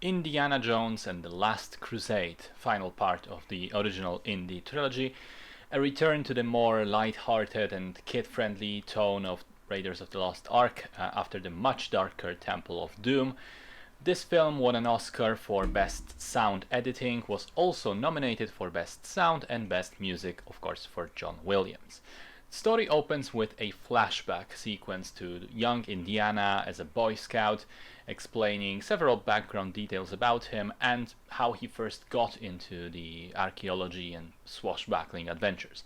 Indiana Jones and the Last Crusade, final part of the original Indy trilogy, a return to the more light-hearted and kid-friendly tone of Raiders of the Lost Ark after the much darker Temple of Doom. This film won an Oscar for Best Sound Editing, was also nominated for Best Sound and Best Music, of course, for John Williams. The story opens with a flashback sequence to young Indiana as a Boy Scout, explaining several background details about him and how he first got into the archaeology and swashbuckling adventures.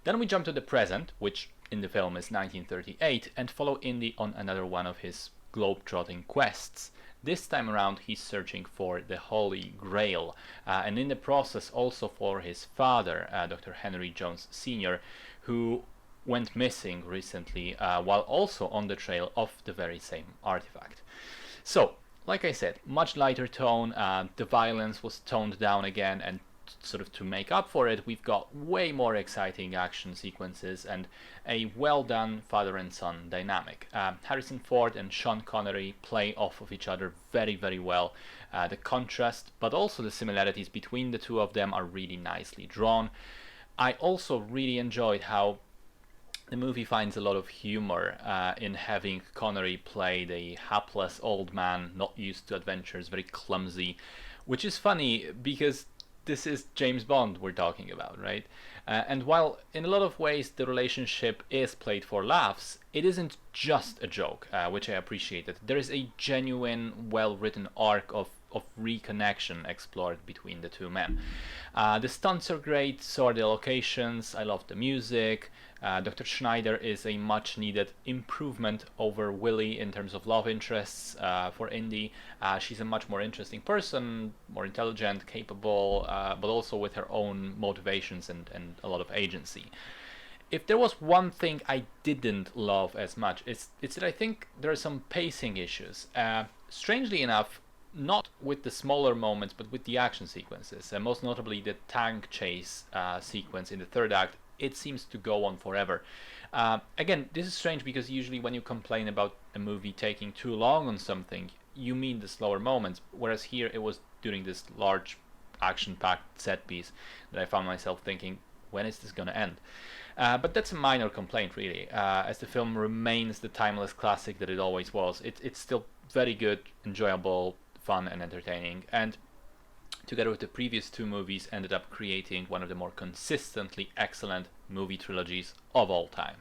Then we jump to the present, which in the film is 1938, and follow Indy on another one of his globe-trotting quests. This time around he's searching for the Holy Grail, and in the process also for his father, Dr. Henry Jones Sr., who went missing recently while also on the trail of the very same artifact. So, like I said, much lighter tone, the violence was toned down again, and sort of to make up for it, we've got way more exciting action sequences and a well-done father and son dynamic. Harrison Ford and Sean Connery play off of each other very, very well. The contrast, but also the similarities between the two of them are really nicely drawn. I also really enjoyed how the movie finds a lot of humor in having Connery play the hapless old man, not used to adventures, very clumsy, which is funny because this is James Bond we're talking about, right? And while in a lot of ways the relationship is played for laughs, it isn't just a joke, which I appreciated. There is a genuine, well-written arc of reconnection explored between the two men. The stunts are great, so are the locations, I love the music. Dr. Schneider is a much needed improvement over Willie in terms of love interests for Indy. She's a much more interesting person, more intelligent, capable, but also with her own motivations and a lot of agency. If there was one thing I didn't love as much, it's that I think there are some pacing issues. Strangely enough, not with the smaller moments, but with the action sequences, and most notably the tank chase sequence in the third act. It seems to go on forever. Again, this is strange because usually when you complain about a movie taking too long on something, you mean the slower moments, whereas here it was during this large action-packed set piece that I found myself thinking, when is this going to end? But that's a minor complaint, really, as the film remains the timeless classic that it always was. It's still very good, enjoyable, fun, and entertaining, and together with the previous two movies ended up creating one of the more consistently excellent movie trilogies of all time.